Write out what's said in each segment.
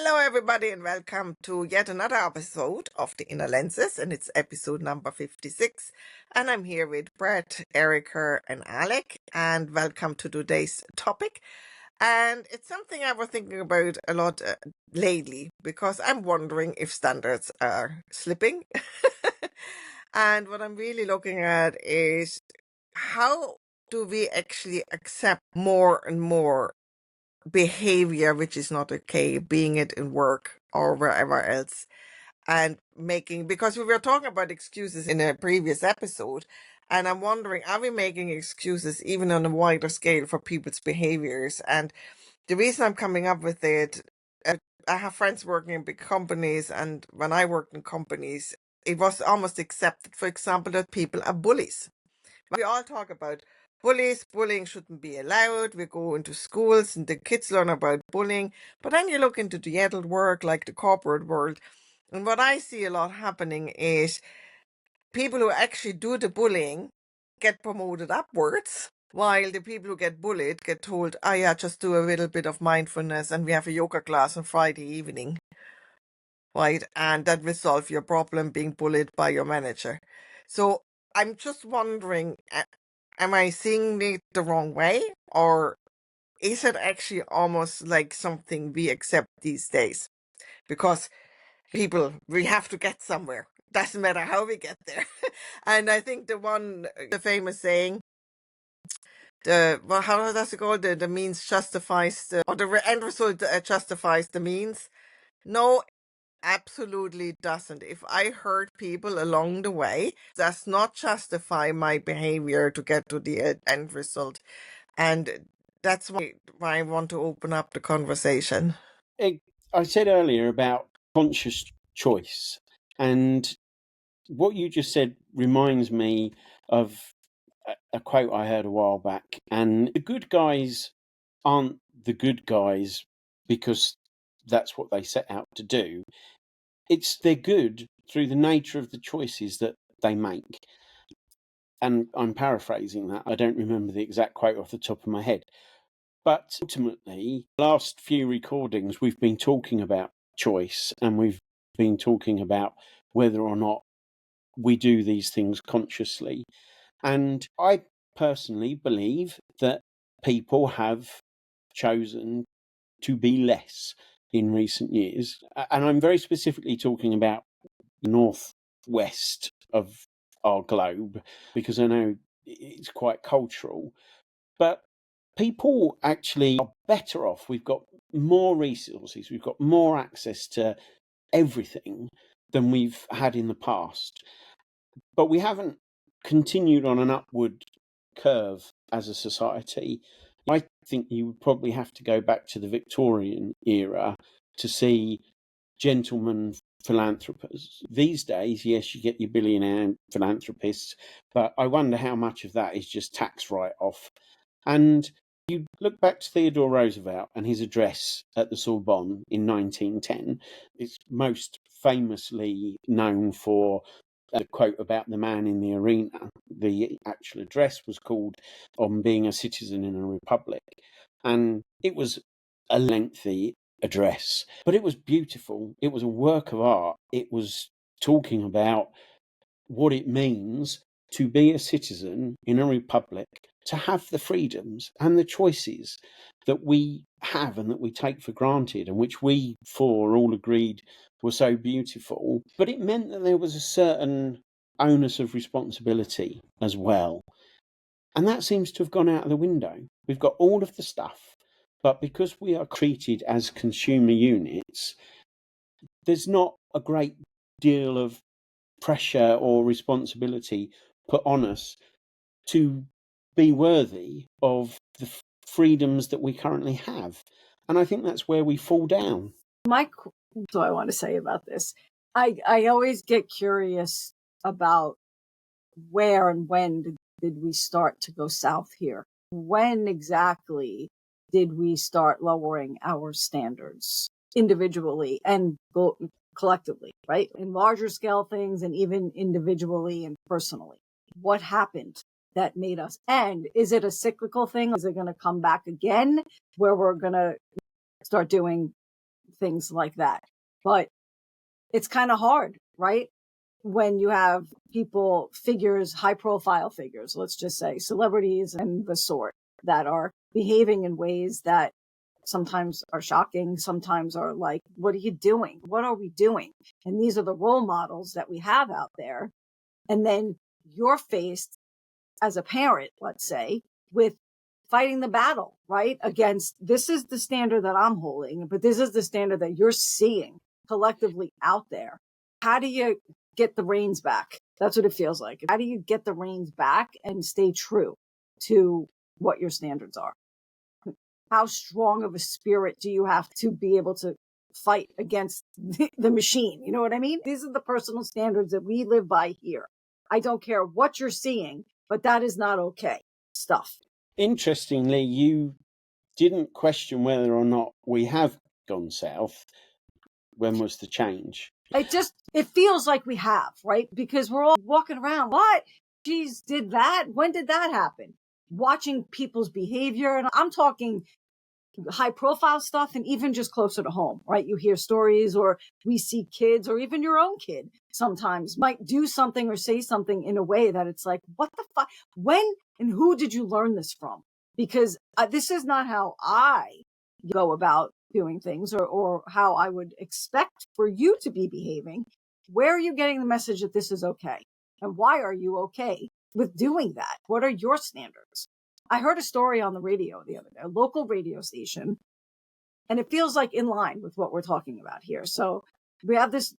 Hello, everybody, and welcome to yet another episode of The Inner Lenses, and it's episode number 56. And I'm here with Brett, Erika, and Alec, and welcome to today's topic. And it's something I was thinking about a lot lately because I'm wondering if standards are slipping. And what I'm really looking at is how do we actually accept more and more behavior which is not okay, being it in work or wherever else, and making, because we were talking about excuses in a previous episode, and I'm wondering, are we making excuses even on a wider scale for people's behaviors? And the reason I'm coming up with it, I have friends working in big companies, and when I worked in companies, it was almost accepted, for example, that people are bullies. We all talk about bullying shouldn't be allowed. We go into schools and the kids learn about bullying. But then you look into the adult work, like the corporate world, and what I see a lot happening is people who actually do the bullying get promoted upwards, while the people who get bullied get told, oh yeah, just do a little bit of mindfulness and we have a yoga class on Friday evening, right? And that will solve your problem being bullied by your manager. So I'm just wondering, am I seeing it the wrong way? Or is it actually almost like something we accept these days? Because we have to get somewhere. Doesn't matter how we get there. And I think the famous saying, how does it go? The means justifies or the end result justifies the means. No, absolutely doesn't. If I hurt people along the way, does not justify my behavior to get to the end result. And that's why I want to open up the conversation. I said earlier about conscious choice, and what you just said reminds me of a quote I heard a while back. And the good guys aren't the good guys because that's what they set out to do. They're good through the nature of the choices that they make. And I'm paraphrasing that. I don't remember the exact quote off the top of my head. But ultimately, last few recordings, we've been talking about choice, and we've been talking about whether or not we do these things consciously. And I personally believe that people have chosen to be less in recent years. And I'm very specifically talking about the northwest of our globe, because I know it's quite cultural. But people actually are better off. We've got more resources, we've got more access to everything than we've had in the past. But we haven't continued on an upward curve as a society. I think you would probably have to go back to the Victorian era to see gentlemen philanthropists. These days, yes, you get your billionaire philanthropists, but I wonder how much of that is just tax write-off. And you look back to Theodore Roosevelt and his address at the Sorbonne in 1910. It's most famously known for a quote about the man in the arena. The actual address was called On Being a Citizen in a Republic. And it was a lengthy address, but it was beautiful. It was a work of art. It was talking about what it means to be a citizen in a republic, to have the freedoms and the choices that we have and that we take for granted, and which we four all agreed were so beautiful. But it meant that there was a certain onus of responsibility as well. And that seems to have gone out of the window. We've got all of the stuff, but because we are treated as consumer units, there's not a great deal of pressure or responsibility put on us to be worthy of the freedoms that we currently have. And I think that's where we fall down. So I want to say about this. I always get curious about where and when did we start to go south here? When exactly did we start lowering our standards individually and collectively, right? In larger scale things and even individually and personally. What happened that made us? And is it a cyclical thing? Is it going to come back again where we're going to start doing things like that. But it's kind of hard, right? When you have people, figures, high profile figures, let's just say celebrities and the sort, that are behaving in ways that sometimes are shocking, sometimes are like, what are you doing? What are we doing? And these are the role models that we have out there. And then you're faced as a parent, let's say, with fighting the battle, right? Against, this is the standard that I'm holding, but this is the standard that you're seeing collectively out there. How do you get the reins back? That's what it feels like. How do you get the reins back and stay true to what your standards are? How strong of a spirit do you have to be able to fight against the machine? You know what I mean? These are the personal standards that we live by here. I don't care what you're seeing, but that is not okay stuff. Interestingly, you didn't question whether or not we have gone south. When was the change? It feels like we have, right? Because we're all walking around. What? Geez, did that? When did that happen? Watching people's behavior. And I'm talking high profile stuff and even just closer to home, right? You hear stories, or we see kids, or even your own kid sometimes might do something or say something in a way that it's like, what the fuck? When and who did you learn this from? Because this is not how I go about doing things, or how I would expect for you to be behaving. Where are you getting the message that this is okay? And why are you okay with doing that? What are your standards? I heard a story on the radio the other day, a local radio station, and it feels like in line with what we're talking about here. So we have this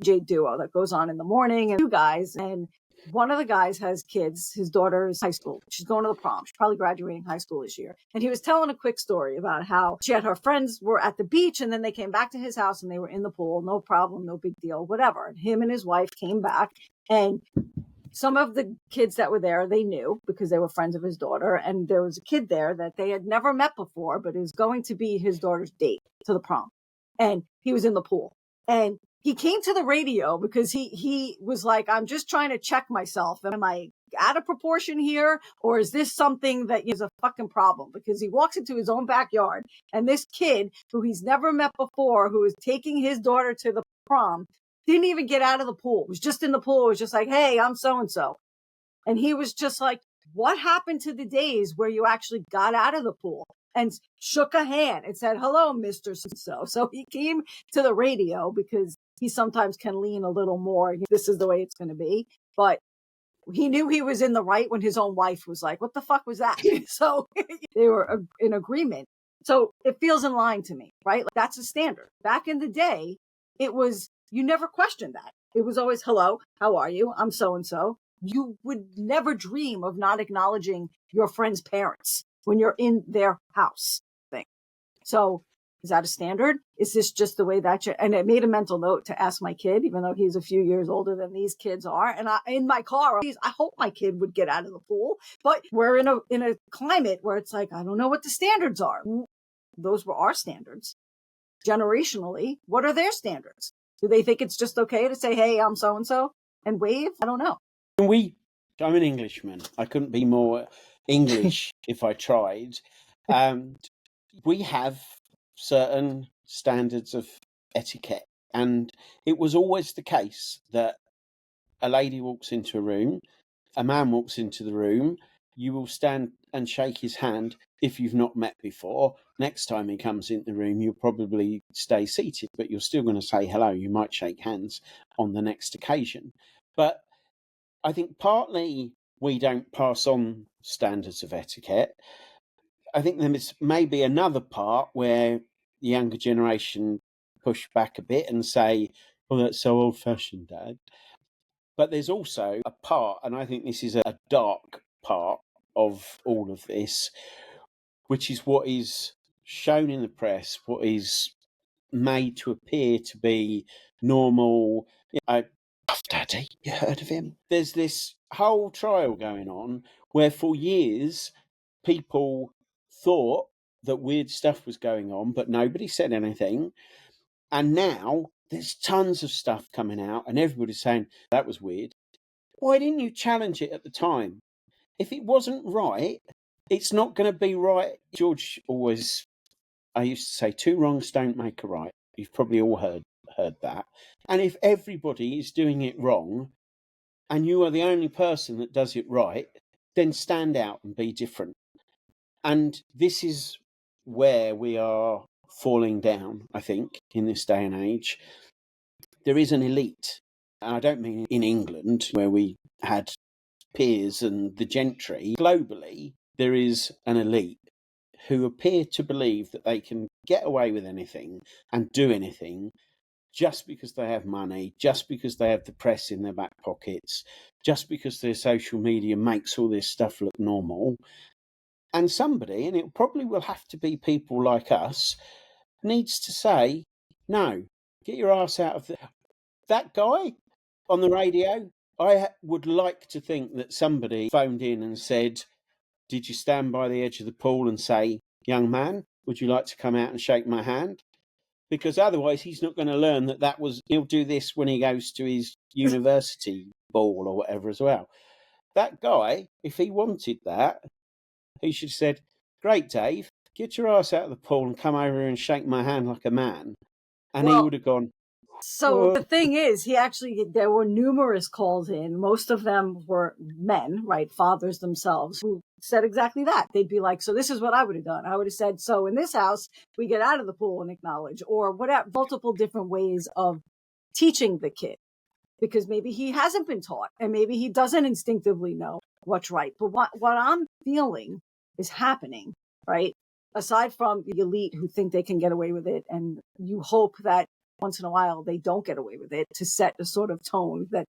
J duo that goes on in the morning, and two guys, and one of the guys has kids. His daughter is high school. She's going to the prom. She's probably graduating high school this year. And he was telling a quick story about how she had her friends were at the beach, and then they came back to his house and they were in the pool. No problem, no big deal, whatever. And him and his wife came back, and some of the kids that were there, they knew because they were friends of his daughter. And there was a kid there that they had never met before, but is going to be his daughter's date to the prom. And he was in the pool. And he came to the radio because he was like, I'm just trying to check myself. Am I out of proportion here? Or is this something that is a fucking problem? Because he walks into his own backyard, and this kid who he's never met before, who is taking his daughter to the prom, didn't even get out of the pool. Was just in the pool. It was just like, hey, I'm so-and-so. And he was just like, what happened to the days where you actually got out of the pool and shook a hand and said, hello, Mr. So-and-so. So he came to the radio because he sometimes can lean a little more. This is the way it's going to be. But he knew he was in the right when his own wife was like, what the fuck was that? So they were in agreement. So it feels in line to me, right? Like, that's a standard. Back in the day, it was, you never questioned that. It was always, hello, how are you? I'm so-and-so. You would never dream of not acknowledging your friend's parents when you're in their house thing. So is that a standard? Is this just the way that and I made a mental note to ask my kid, even though he's a few years older than these kids are. And in my car, I hope my kid would get out of the pool, but we're in a climate where it's like, I don't know what the standards are. Those were our standards. Generationally, what are their standards? Do they think it's just okay to say, hey, I'm so-and-so and wave? I don't know. I'm an Englishman. I couldn't be more English if I tried. We have certain standards of etiquette, and it was always the case that a lady walks into a room, a man walks into the room, you will stand and shake his hand if you've not met before. Next time he comes in the room, you'll probably stay seated, but you're still going to say hello. You might shake hands on the next occasion. But I think partly we don't pass on standards of etiquette. I think there's maybe another part where the younger generation push back a bit and say, "Oh, that's so old-fashioned, Dad." But there's also a part, and I think this is a dark part of all of this, which is what is shown in the press, what is made to appear to be normal. Puff Daddy, you heard of him? There's this whole trial going on where for years people thought that weird stuff was going on, but nobody said anything. And now there's tons of stuff coming out and everybody's saying, that was weird. Why didn't you challenge it at the time? If it wasn't right, it's not going to be right. George always I used to say 2 wrongs don't make a right. You've probably all heard that. And if everybody is doing it wrong and you are the only person that does it right, then stand out and be different. And this is where we are falling down, I think, in this day and age. There is an elite, and I don't mean in England where we had peers and the gentry. Globally, there is an elite who appear to believe that they can get away with anything and do anything just because they have money, just because they have the press in their back pockets, just because their social media makes all this stuff look normal. And somebody, and it probably will have to be people like us, needs to say, no, get your ass out of that guy on the radio. I would like to think that somebody phoned in and said, did you stand by the edge of the pool and say, young man, would you like to come out and shake my hand? Because otherwise he's not going to learn that he'll do this when he goes to his university ball or whatever as well. That guy, if he wanted that, he should have said, great, Dave, get your ass out of the pool and come over and shake my hand like a man. And he would have gone, so the thing is, there were numerous calls in. Most of them were men, right? Fathers themselves who said exactly that. They'd be like, so this is what I would have done. I would have said, so in this house, we get out of the pool and acknowledge, or whatever, multiple different ways of teaching the kid, because maybe he hasn't been taught and maybe he doesn't instinctively know what's right. But what I'm feeling is happening, right? Aside from the elite who think they can get away with it, and you hope that once in a while they don't get away with it to set a sort of tone that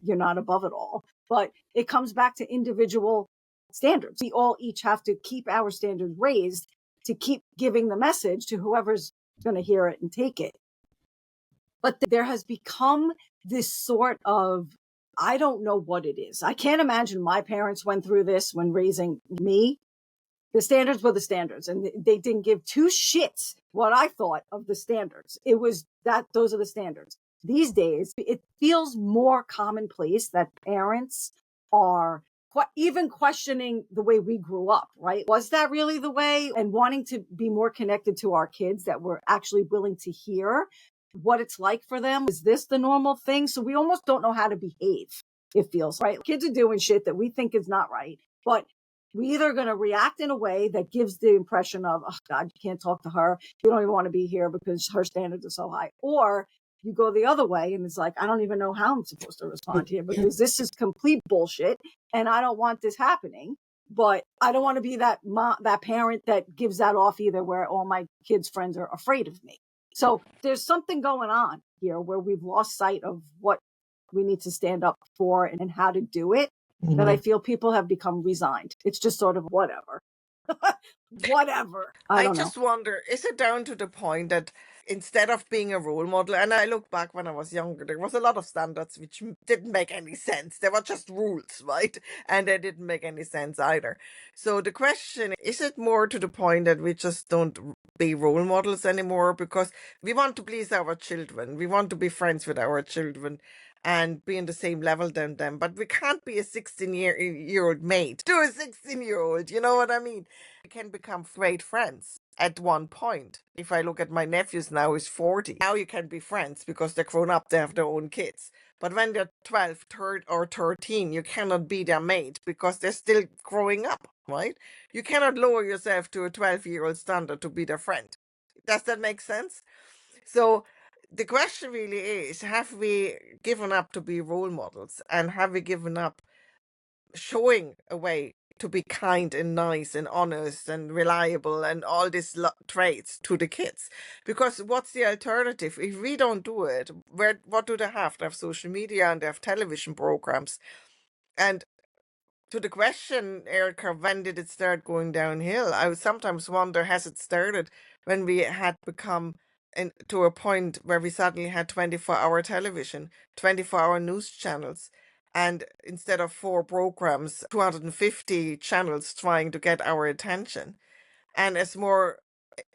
you're not above it all. But it comes back to individual standards. We all each have to keep our standards raised to keep giving the message to whoever's going to hear it and take it. But there has become this sort of, I don't know what it is. I can't imagine my parents went through this when raising me. The standards were the standards, and they didn't give two shits what I thought of the standards. It was that those are the standards. These days, it feels more commonplace that parents are even questioning the way we grew up, right? Was that really the way? And wanting to be more connected to our kids, that we're actually willing to hear what it's like for them. Is this the normal thing? So we almost don't know how to behave, it feels, right? Kids are doing shit that we think is not right, but we either going to react in a way that gives the impression of, oh God, you can't talk to her. You don't even want to be here because her standards are so high. Or you go the other way and it's like, I don't even know how I'm supposed to respond here because this is complete bullshit and I don't want this happening. But I don't want to be that parent that gives that off either, where all my kids' friends are afraid of me. So there's something going on here where we've lost sight of what we need to stand up for and how to do it. Mm-hmm. That I feel people have become resigned. It's just sort of whatever. Whatever. I don't know. Just wonder, is it down to the point that instead of being a role model, and I look back when I was younger, there was a lot of standards which didn't make any sense. They were just rules, right? And they didn't make any sense either. So the question, is it more to the point that we just don't be role models anymore because we want to please our children? We want to be friends with our children and be in the same level than them. But we can't be a 16-year-old mate to a 16-year-old. You know what I mean? We can become great friends at one point. If I look at my nephews now, he's 40. Now you can be friends because they're grown up, they have their own kids. But when they're 12, 13, you cannot be their mate because they're still growing up, right? You cannot lower yourself to a 12-year-old standard to be their friend. Does that make sense? So the question really is, have we given up to be role models, and have we given up showing a way to be kind and nice and honest and reliable and all these traits to the kids? Because what's the alternative? If we don't do it, what do they have? They have social media and they have television programs. And to the question, Erika, when did it start going downhill? I would sometimes wonder, has it started when we had become to a point where we suddenly had 24-hour television, 24-hour news channels, and instead of 4 programs, 250 channels trying to get our attention? And as more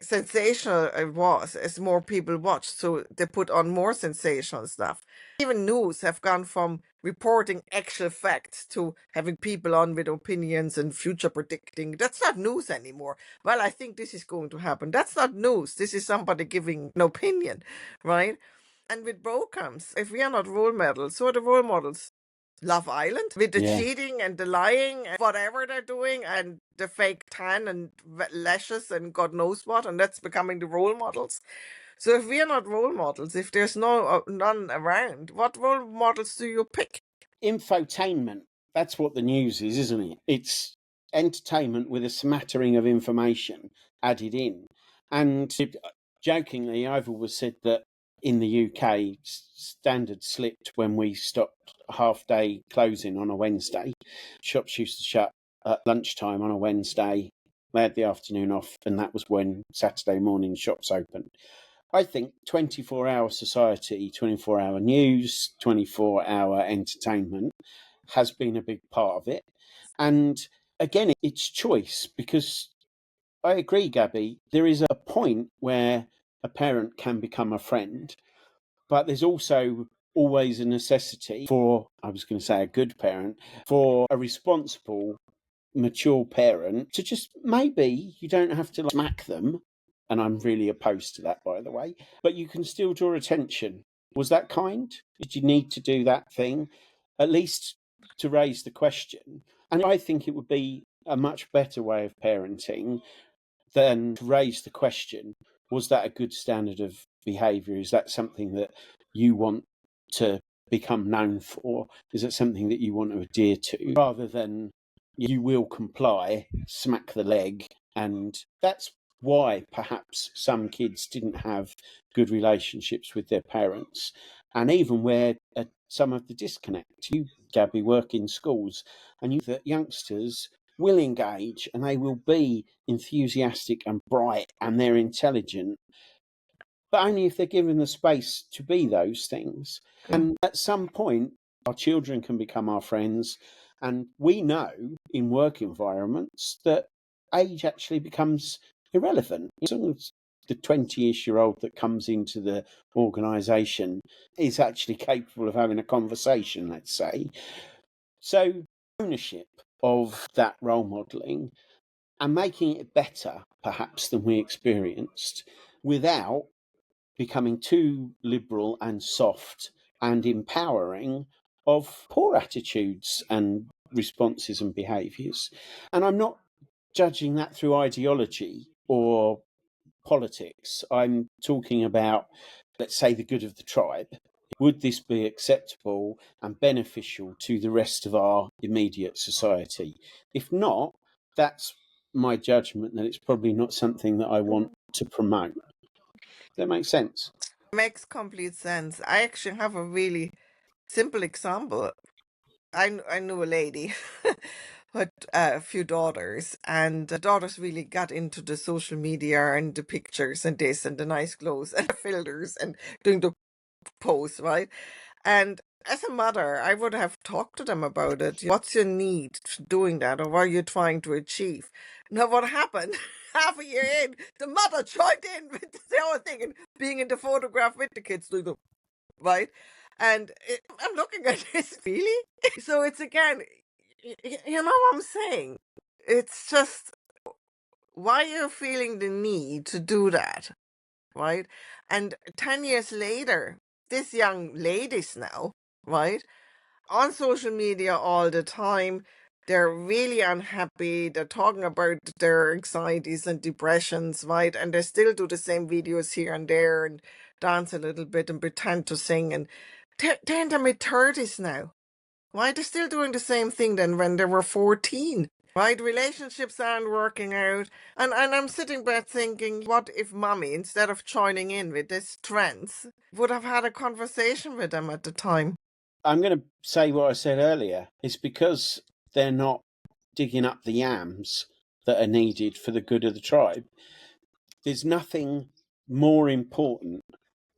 sensational it was as more people watched, so they put on more sensational stuff. Even news have gone from reporting actual facts to having people on with opinions and future predicting. That's not news anymore. Well, I think this is going to happen. That's not news. This is somebody giving an opinion, right? And with programs, if we are not role models, so are the role models. Love Island with the Yeah. cheating and the lying and whatever they're doing and the fake tan and lashes and God knows what, and that's becoming the role models. So if we are not role models, if there's none around, what role models do you pick? Infotainment. That's what the news is, isn't it? It's entertainment with a smattering of information added in. And jokingly, I've always said that in the UK, standard slipped when we stopped half-day closing on a Wednesday. Shops used to shut at lunchtime on a Wednesday. They had the afternoon off, and that was when Saturday morning shops opened. I think 24-hour society, 24-hour news, 24-hour entertainment has been a big part of it. And again, it's choice, because I agree, Gabby, there is a point where a parent can become a friend, but there's also always a necessity for, I was going to say a good parent, for a responsible, mature parent to just, maybe you don't have to smack them, and I'm really opposed to that, by the way, but you can still draw attention. Was that kind? Did you need to do that thing? At least to raise the question. And I think it would be a much better way of parenting than to raise the question, was that a good standard of behaviour? Is that something that you want to become known for? Is it something that you want to adhere to? Rather than you will comply, smack the leg. And that's why perhaps some kids didn't have good relationships with their parents. And even where some of the disconnect. You, Gabby, work in schools, and you that youngsters will engage and they will be enthusiastic and bright and they're intelligent, but only if they're given the space to be those things. And at some point, our children can become our friends. And we know in work environments that age actually becomes irrelevant. As long as the 20-ish-year-old that comes into the organisation is actually capable of having a conversation, let's say. So ownership of that role modelling and making it better, perhaps, than we experienced, without becoming too liberal and soft and empowering of poor attitudes and responses and behaviours. And I'm not judging that through ideology or politics. I'm talking about, let's say, the good of the tribe. Would this be acceptable and beneficial to the rest of our immediate society? If not, that's my judgment that it's probably not something that I want to promote. Does that make sense? Makes complete sense. I actually have a really simple example. I knew a lady with a few daughters, and the daughters really got into the social media and the pictures and this and the nice clothes and the filters and doing the posts, right? And as a mother, I would have talked to them about it. What's your need for doing that, or what are you trying to achieve? Now, what happened? Half a year in, the mother joined in with the whole thing and being in the photograph with the kids doing the right. And I'm looking at this really. So it's again, you know what I'm saying? It's just why you're feeling the need to do that, right? And 10 years later, this young ladies now, right, on social media all the time, they're really unhappy. They're talking about their anxieties and depressions, right? And they still do the same videos here and there and dance a little bit and pretend to sing. And they're in their mid-30s now. Why they're still doing the same thing then when they were 14? Right? Relationships aren't working out. And I'm sitting back thinking, what if mommy, instead of joining in with this trends, would have had a conversation with them at the time? I'm going to say what I said earlier. It's because they're not digging up the yams that are needed for the good of the tribe. There's nothing more important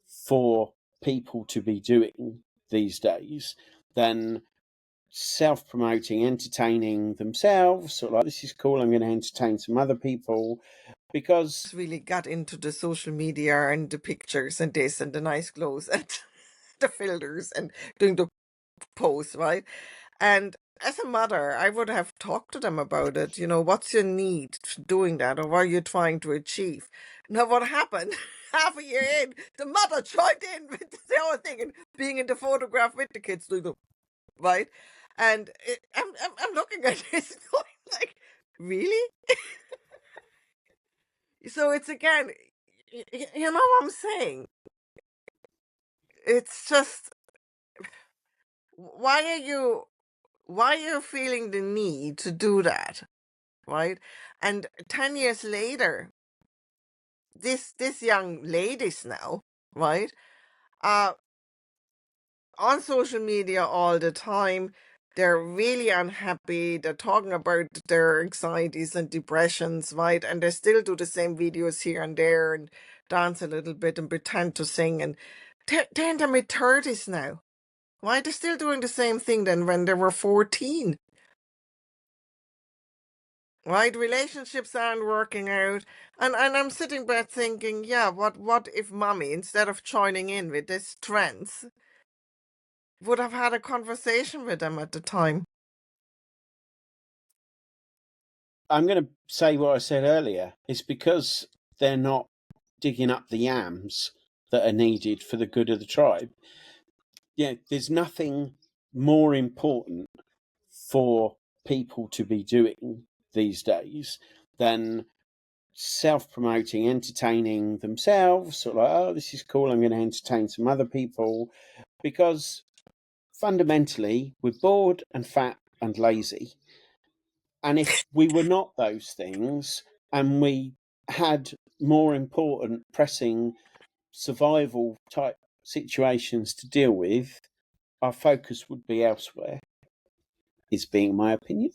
for people to be doing these days than self-promoting, entertaining themselves. So like, this is cool, I'm going to entertain some other people. because really got into the social media and the pictures and this and the nice clothes and the filters and doing the posts, right? And as a mother, I would have talked to them about it. What's your need to doing that, or what are you trying to achieve? Now, what happened? Half a year in, the mother joined in with the whole thing and being in the photograph with the kids, doing the right. And I'm looking at this going like, really? So it's again, you know what I'm saying? It's just, why are you feeling the need to do that, right? And 10 years later, this young ladies now, right, are on social media all the time. They're really unhappy. They're talking about their anxieties and depressions, right? And they still do the same videos here and there and dance a little bit and pretend to sing. And they're in their mid-30s now. Why are they still doing the same thing then when they were 14? Right? Relationships aren't working out. And I'm sitting back thinking, yeah, what if mommy, instead of joining in with this trends, would have had a conversation with them at the time? I'm going to say what I said earlier. It's because they're not digging up the yams that are needed for the good of the tribe. Yeah, there's nothing more important for people to be doing these days than self-promoting, entertaining themselves, sort of like, oh, this is cool, I'm going to entertain some other people, because fundamentally we're bored and fat and lazy. And if we were not those things and we had more important, pressing survival type situations to deal with, our focus would be elsewhere, is being my opinion.